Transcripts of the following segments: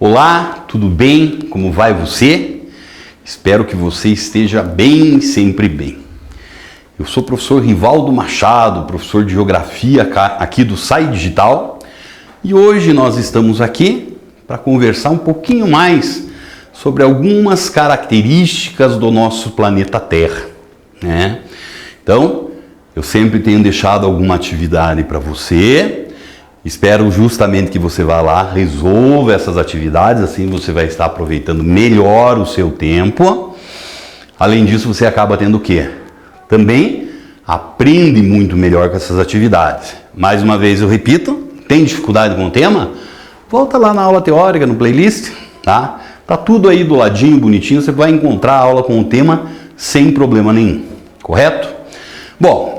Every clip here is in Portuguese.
Olá, tudo bem? Como vai você? Espero que você esteja bem, sempre bem. Eu sou o professor Rivaldo Machado, professor de Geografia aqui do SAI Digital, e hoje nós estamos aqui para conversar um pouquinho mais sobre algumas características do nosso planeta Terra, né? Então, eu sempre tenho deixado alguma atividade para você. Espero justamente que você vá lá, resolva essas atividades, assim você vai estar aproveitando melhor o seu tempo. Além disso, você acaba tendo o quê? Também aprende muito melhor com essas atividades. Mais uma vez eu repito, tem dificuldade com o tema? Volta lá na aula teórica, no playlist, tá? Tá tudo aí do ladinho, bonitinho, você vai encontrar a aula com o tema sem problema nenhum, correto? Bom,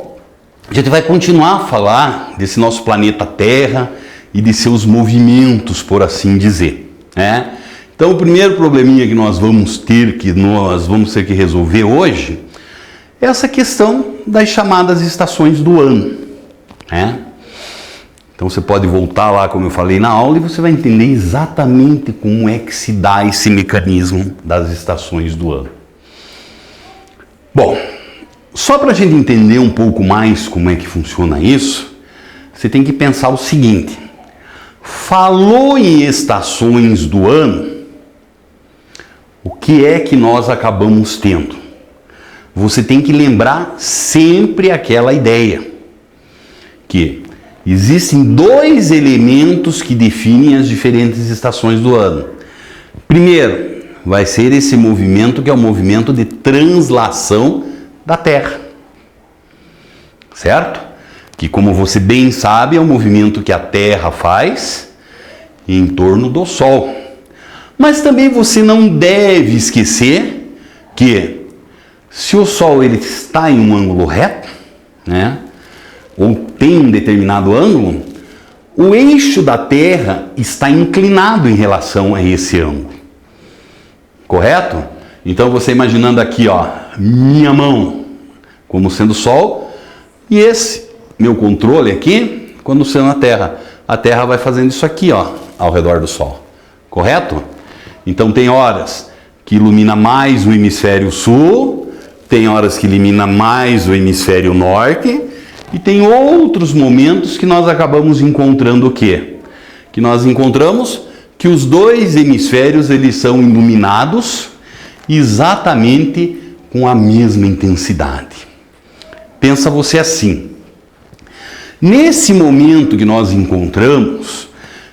a gente vai continuar a falar desse nosso planeta Terra e de seus movimentos, por assim dizer, né? Então, o primeiro probleminha que nós vamos ter que resolver hoje é essa questão das chamadas estações do ano, né? Então, você pode voltar lá, como eu falei na aula, e você vai entender exatamente como é que se dá esse mecanismo das estações do ano. Bom, só para a gente entender um pouco mais como é que funciona isso, você tem que pensar o seguinte: falou em estações do ano, o que é que nós acabamos tendo? Você tem que lembrar sempre aquela ideia, que existem dois elementos que definem as diferentes estações do ano. Primeiro, vai ser esse movimento que é o movimento de translação da Terra, certo? Que, como você bem sabe, é o movimento que a Terra faz em torno do Sol. Mas também você não deve esquecer que se o Sol ele está em um ângulo reto, né, ou tem um determinado ângulo, o eixo da Terra está inclinado em relação a esse ângulo, correto? Então você imaginando aqui, ó, minha mão como sendo Sol e esse meu controle aqui quando sendo a Terra vai fazendo isso aqui, ó, ao redor do Sol, correto? Então tem horas que ilumina mais o hemisfério sul, tem horas que ilumina mais o hemisfério norte e tem outros momentos que nós acabamos encontrando o quê? Que nós encontramos que os dois hemisférios eles são iluminados exatamente com a mesma intensidade. Pensa você assim: nesse momento que nós encontramos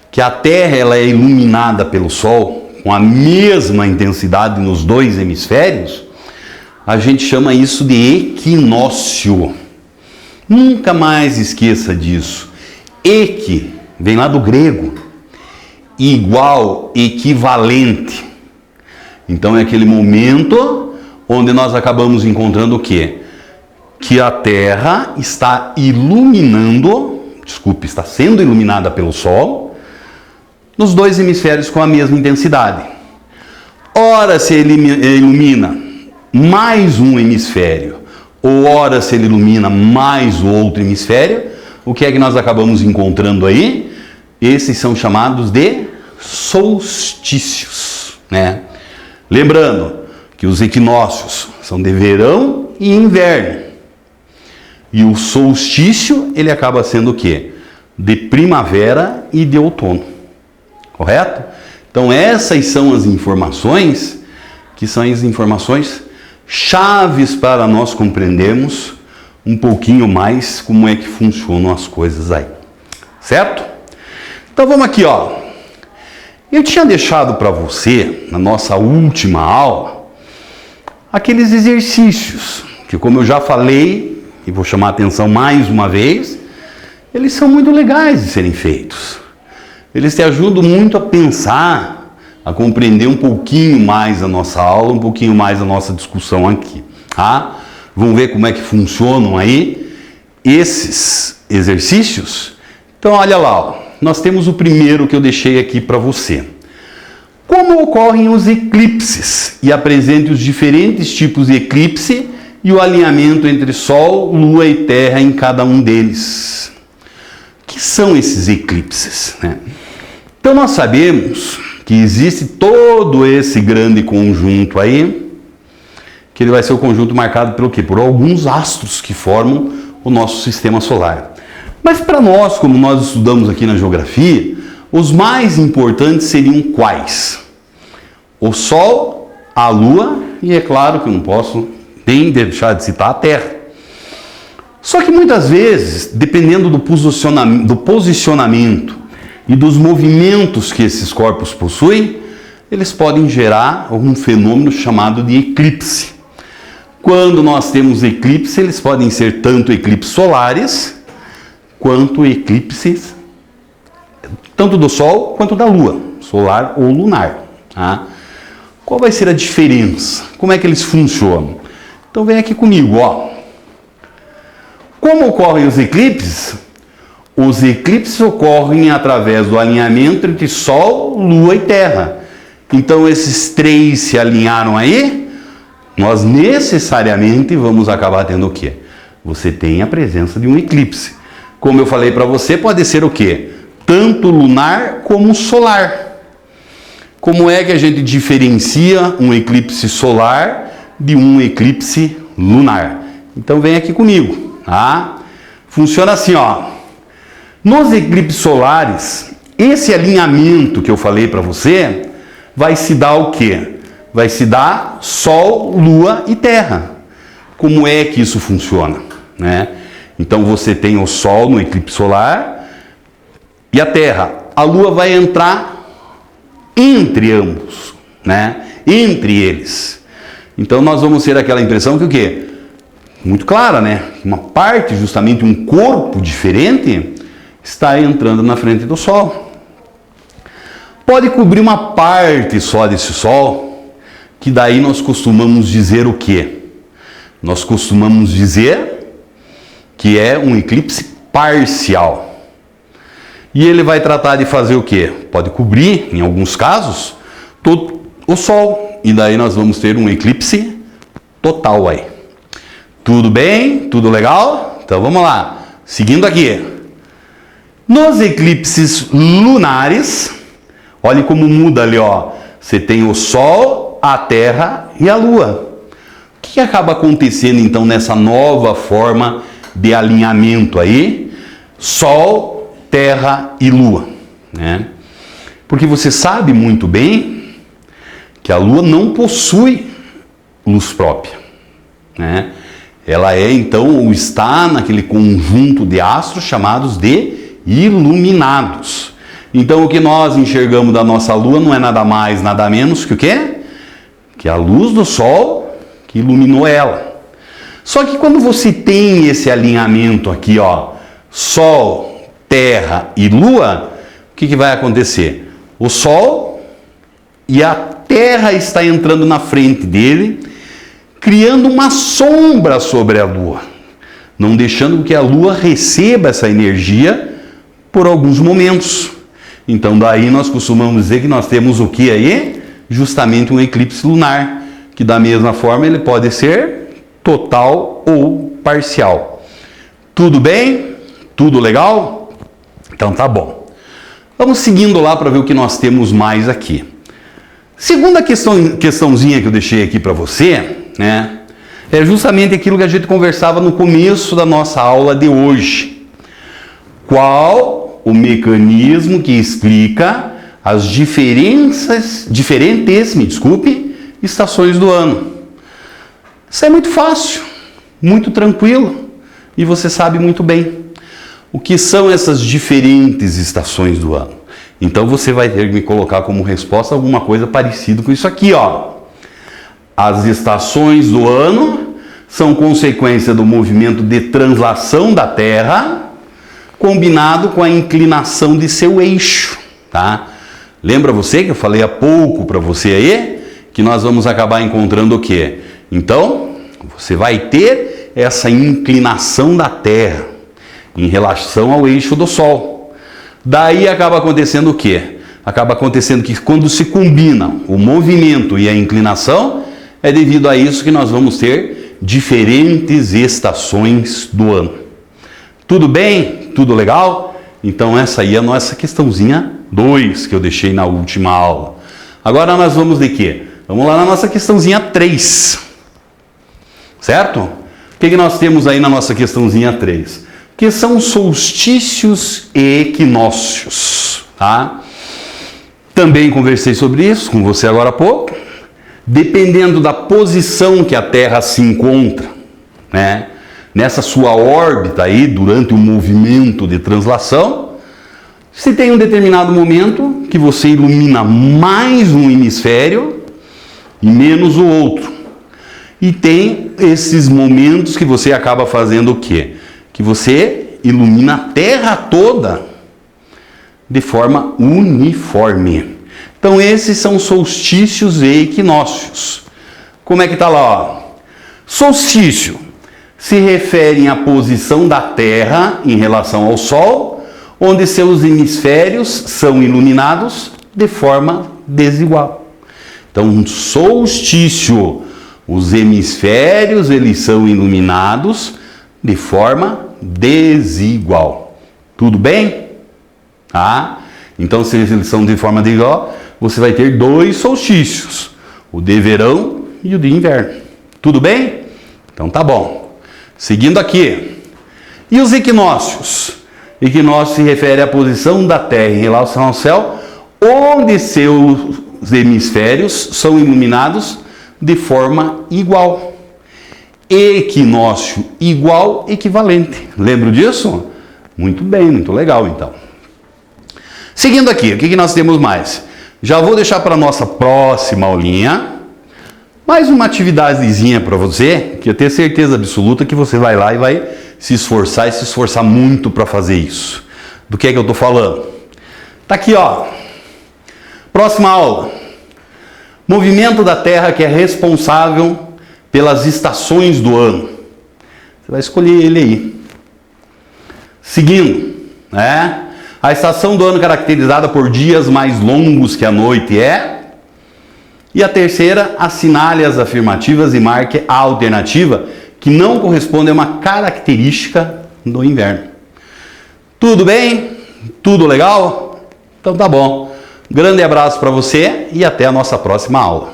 que a Terra ela é iluminada pelo Sol com a mesma intensidade nos dois hemisférios, a gente chama isso de equinócio. Nunca mais esqueça disso. Equi vem lá do grego, igual, equivalente. Então é aquele momento onde nós acabamos encontrando o quê? Que a Terra está está sendo iluminada pelo Sol nos dois hemisférios com a mesma intensidade. Ora se ele ilumina mais um hemisfério, ou ora se ele ilumina mais o outro hemisfério, o que é que nós acabamos encontrando aí? Esses são chamados de solstícios, né? Lembrando que os equinócios são de verão e inverno. E o solstício, ele acaba sendo o quê? De primavera e de outono. Correto? Então essas são as informações que são as informações chaves para nós compreendermos um pouquinho mais como é que funcionam as coisas aí. Certo? Então vamos aqui, ó. Eu tinha deixado para você, na nossa última aula, aqueles exercícios, que como eu já falei, e vou chamar a atenção mais uma vez, eles são muito legais de serem feitos. Eles te ajudam muito a pensar, a compreender um pouquinho mais a nossa aula, um pouquinho mais a nossa discussão aqui, tá? Vamos ver como é que funcionam aí esses exercícios? Então olha lá, ó. Nós temos o primeiro que eu deixei aqui para você. Como ocorrem os eclipses? E apresente os diferentes tipos de eclipse e o alinhamento entre Sol, Lua e Terra em cada um deles. O que são esses eclipses, né? Então nós sabemos que existe todo esse grande conjunto aí, que ele vai ser o conjunto marcado pelo quê? Por alguns astros que formam o nosso sistema solar. Mas para nós, como nós estudamos aqui na geografia, os mais importantes seriam quais? O Sol, a Lua e é claro que eu não posso nem deixar de citar a Terra. Só que muitas vezes, dependendo do posicionamento e dos movimentos que esses corpos possuem, eles podem gerar um fenômeno chamado de eclipse. Quando nós temos eclipse, eles podem ser tanto eclipses solares, quanto eclipses, tanto do Sol quanto da Lua, solar ou lunar. Tá? Qual vai ser a diferença? Como é que eles funcionam? Então vem aqui comigo, ó. Como ocorrem os eclipses? Os eclipses ocorrem através do alinhamento entre Sol, Lua e Terra. Então esses três se alinharam aí, nós necessariamente vamos acabar tendo o quê? Você tem a presença de um eclipse. Como eu falei para você, pode ser o quê? Tanto lunar como solar. Como é que a gente diferencia um eclipse solar de um eclipse lunar? Então vem aqui comigo, tá? Funciona assim, ó. Nos eclipses solares, esse alinhamento que eu falei para você vai se dar o quê? Vai se dar Sol, Lua e Terra. Como é que isso funciona? Né? Então você tem o Sol no eclipse solar e a Terra. A Lua vai entrar entre ambos, né? Entre eles. Então nós vamos ter aquela impressão que o quê? Muito clara, né? Uma parte, justamente um corpo diferente, está entrando na frente do Sol. Pode cobrir uma parte só desse Sol, que daí nós costumamos dizer o quê? Nós costumamos dizer que é um eclipse parcial. E ele vai tratar de fazer o quê? Pode cobrir, em alguns casos, todo o Sol. E daí nós vamos ter um eclipse total aí. Tudo bem? Tudo legal? Então vamos lá. Seguindo aqui. Nos eclipses lunares, olha como muda ali, ó. Você tem o Sol, a Terra e a Lua. O que acaba acontecendo então nessa nova forma de alinhamento aí? Sol, Terra e Lua, né? Porque você sabe muito bem que a Lua não possui luz própria, né? Ela é então, ou está naquele conjunto de astros chamados de iluminados. Então o que nós enxergamos da nossa Lua não é nada mais, nada menos que o quê? Que a luz do Sol que iluminou ela. Só que quando você tem esse alinhamento aqui, ó, Sol, Terra e Lua, o que vai acontecer? O Sol e a Terra está entrando na frente dele, criando uma sombra sobre a Lua, não deixando que a Lua receba essa energia por alguns momentos. Então daí nós costumamos dizer que nós temos o que aí? Justamente um eclipse lunar, que da mesma forma ele pode ser total ou parcial. Tudo bem? Tudo legal? Então tá bom. Vamos seguindo lá para ver o que nós temos mais aqui. Segunda questãozinha que eu deixei aqui para você, né? É justamente aquilo que a gente conversava no começo da nossa aula de hoje. Qual o mecanismo que explica as diferentes estações do ano? Isso é muito fácil, muito tranquilo e você sabe muito bem o que são essas diferentes estações do ano. Então você vai ter que me colocar como resposta alguma coisa parecida com isso aqui, ó. As estações do ano são consequência do movimento de translação da Terra, combinado com a inclinação de seu eixo, tá? Lembra você que eu falei há pouco para você aí que nós vamos acabar encontrando o quê? Então, você vai ter essa inclinação da Terra em relação ao eixo do Sol. Daí acaba acontecendo o quê? Acaba acontecendo que quando se combina o movimento e a inclinação, é devido a isso que nós vamos ter diferentes estações do ano. Tudo bem? Tudo legal? Então essa aí é a nossa questãozinha 2 que eu deixei na última aula. Agora nós vamos de quê? Vamos lá na nossa questãozinha 3. Certo? O que nós temos aí na nossa questãozinha 3? Que são solstícios e equinócios. Tá? Também conversei sobre isso com você agora há pouco. Dependendo da posição que a Terra se encontra, né, nessa sua órbita aí, durante o movimento de translação, se tem um determinado momento que você ilumina mais um hemisfério e menos o outro. E tem esses momentos que você acaba fazendo o quê? Que você ilumina a Terra toda de forma uniforme. Então esses são solstícios e equinócios. Como é que está lá? Ó? Solstício se refere à posição da Terra em relação ao Sol, onde seus hemisférios são iluminados de forma desigual. Então, solstício, os hemisférios eles são iluminados de forma desigual. Tudo bem? Tá? Então, se eles são de forma desigual, você vai ter 2 solstícios, o de verão e o de inverno. Tudo bem? Então tá bom. Seguindo aqui. E os equinócios? Equinócio se refere à posição da Terra em relação ao céu, onde seus hemisférios são iluminados de forma igual. Equinócio igual, equivalente. Lembra disso? Muito bem, muito legal então. Seguindo aqui, o que nós temos mais? Já vou deixar para a nossa próxima aulinha mais uma atividadezinha para você, que eu tenho certeza absoluta que você vai lá e vai se esforçar e se esforçar muito para fazer isso. Do que é que eu estou falando? Tá aqui, ó. Próxima aula. Movimento da Terra que é responsável pelas estações do ano. Você vai escolher ele aí. Seguindo, né? A estação do ano caracterizada por dias mais longos que a noite é... E a terceira, assinale as afirmativas e marque a alternativa que não corresponde a uma característica do inverno. Tudo bem? Tudo legal? Então tá bom. Grande abraço para você e até a nossa próxima aula.